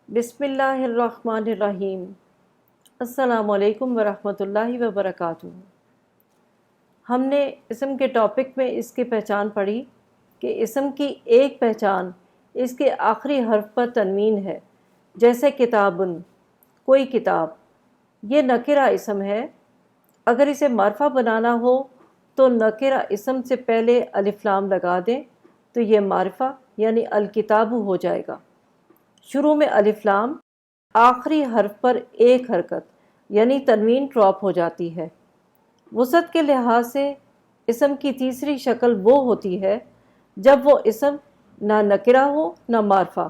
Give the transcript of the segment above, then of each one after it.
بسم اللہ الرحمن الرحیم۔ السلام علیکم ورحمۃ اللہ وبرکاتہ۔ ہم نے اسم کے ٹاپک میں اس کی پہچان پڑھی کہ اسم کی ایک پہچان اس کے آخری حرف پر تنوین ہے، جیسے کتابن، کوئی کتاب۔ یہ نکرہ اسم ہے۔ اگر اسے معرفہ بنانا ہو تو نکرہ اسم سے پہلے الف لام لگا دیں تو یہ معرفہ یعنی الکتاب ہو جائے گا۔ شروع میں الف لام، آخری حرف پر ایک حرکت یعنی تنوین ڈراپ ہو جاتی ہے۔ وسعت کے لحاظ سے اسم کی تیسری شکل وہ ہوتی ہے جب وہ اسم نہ نکرہ ہو نہ معرفہ،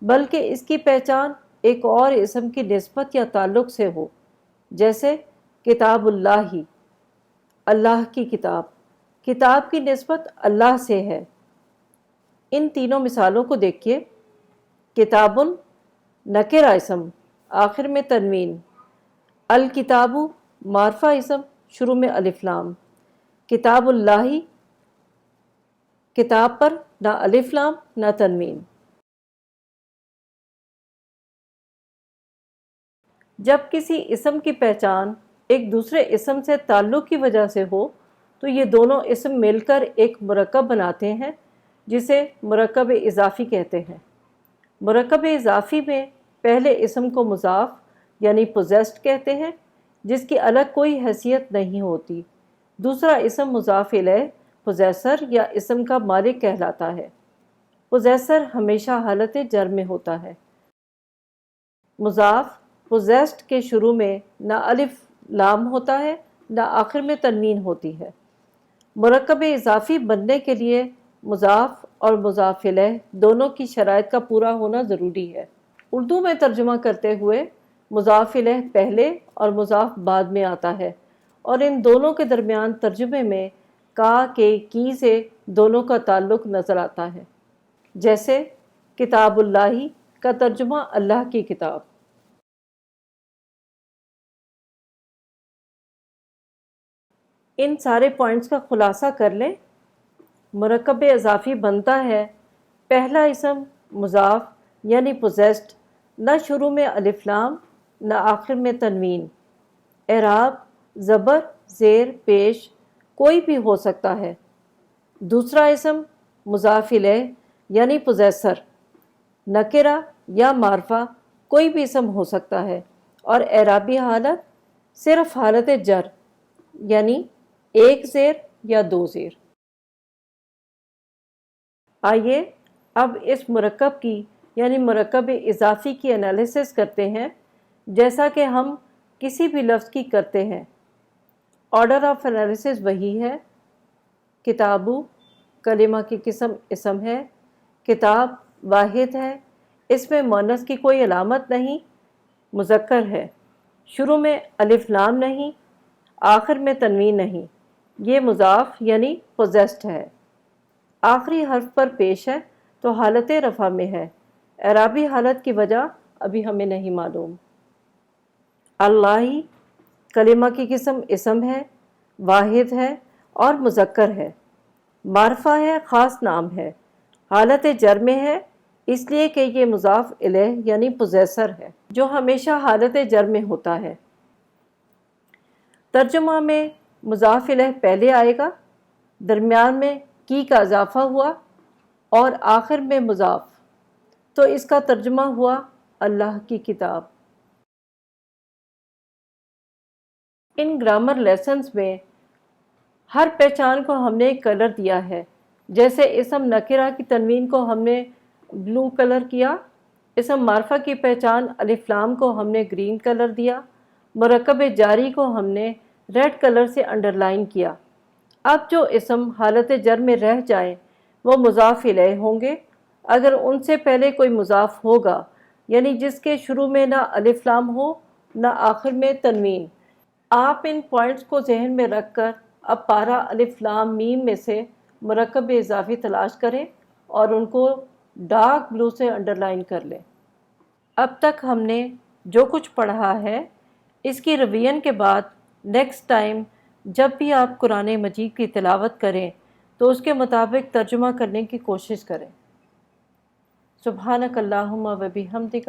بلکہ اس کی پہچان ایک اور اسم کی نسبت یا تعلق سے ہو، جیسے کتاب اللہ، اللہ کی کتاب۔ کتاب کی نسبت اللہ سے ہے۔ ان تینوں مثالوں کو دیکھیے۔ کتابن نکرہ اسم، آخر میں تنوین۔ الکتاب معرفہ اسم، شروع میں الف لام۔ کتاب اللہ، کتاب پر نہ الف لام نہ تنوین۔ جب کسی اسم کی پہچان ایک دوسرے اسم سے تعلق کی وجہ سے ہو تو یہ دونوں اسم مل کر ایک مرکب بناتے ہیں جسے مرکب اضافی کہتے ہیں۔ مرکب اضافی میں پہلے اسم کو مضاف یعنی پوزیسڈ کہتے ہیں، جس کی الگ کوئی حیثیت نہیں ہوتی۔ دوسرا اسم مضاف الیہ پوزیسر یا اسم کا مالک کہلاتا ہے۔ پوزیسر ہمیشہ حالت جر میں ہوتا ہے۔ مضاف پوزیسڈ کے شروع میں نہ الف لام ہوتا ہے نہ آخر میں تنوین ہوتی ہے۔ مرکب اضافی بننے کے لیے مضاف اور مضاف الیہ دونوں کی شرائط کا پورا ہونا ضروری ہے۔ اردو میں ترجمہ کرتے ہوئے مضاف الیہ پہلے اور مضاف بعد میں آتا ہے، اور ان دونوں کے درمیان ترجمے میں کا کے کی سے دونوں کا تعلق نظر آتا ہے، جیسے کتاب اللہ کا ترجمہ اللہ کی کتاب۔ ان سارے پوائنٹس کا خلاصہ کر لیں۔ مرکب اضافی بنتا ہے پہلا اسم مضاف یعنی پوزیسڈ، نہ شروع میں الف لام نہ آخر میں تنوین۔ اعراب زبر زیر پیش کوئی بھی ہو سکتا ہے۔ دوسرا اسم مضاف الیہ یعنی پوزیسر، نکرہ یا معرفہ کوئی بھی اسم ہو سکتا ہے، اور اعرابی حالت صرف حالت جر یعنی ایک زیر یا دو زیر۔ آئیے اب اس مرکب کی یعنی مرکب اضافی کی انالیسس کرتے ہیں جیسا کہ ہم کسی بھی لفظ کی کرتے ہیں۔ آرڈر آف انالیسس وہی ہے۔ کتابو کلمہ کی قسم اسم ہے، کتاب واحد ہے، اس میں مؤنث کی کوئی علامت نہیں، مذکر ہے، شروع میں الف لام نہیں، آخر میں تنوین نہیں، یہ مضاف یعنی پوزیسڈ ہے، آخری حرف پر پیش ہے تو حالت رفع میں ہے۔ اعرابی حالت کی وجہ ابھی ہمیں نہیں معلوم۔ اللہ کلمہ کی قسم اسم ہے، واحد ہے اور مذکر ہے، معرفہ ہے، خاص نام ہے، حالت جر میں ہے اس لیے کہ یہ مضاف الیہ یعنی پوزیسر ہے جو ہمیشہ حالت جر میں ہوتا ہے۔ ترجمہ میں مضاف الیہ پہلے آئے گا، درمیان میں کی کا اضافہ ہوا اور آخر میں مضاف، تو اس کا ترجمہ ہوا اللہ کی کتاب۔ ان گرامر لیسنز میں ہر پہچان کو ہم نے ایک کلر دیا ہے، جیسے اسم نکرہ کی تنوین کو ہم نے بلو کلر کیا، اسم معرفہ کی پہچان الف لام کو ہم نے گرین کلر دیا، مرکب جاری کو ہم نے ریڈ کلر سے انڈر لائن کیا۔ اب جو اسم حالت جر میں رہ جائیں وہ مضاف الیہ ہوں گے اگر ان سے پہلے کوئی مضاف ہوگا، یعنی جس کے شروع میں نہ الف لام ہو نہ آخر میں تنوین۔ آپ ان پوائنٹس کو ذہن میں رکھ کر اب پارہ الف لام میم میں سے مرکب اضافی تلاش کریں اور ان کو ڈارک بلو سے انڈر لائن کر لیں۔ اب تک ہم نے جو کچھ پڑھا ہے اس کی ریویژن کے بعد نیکسٹ ٹائم جب بھی آپ قرآن مجید کی تلاوت کریں تو اس کے مطابق ترجمہ کرنے کی کوشش کریں۔ سبحانک اللہم و بحمدک،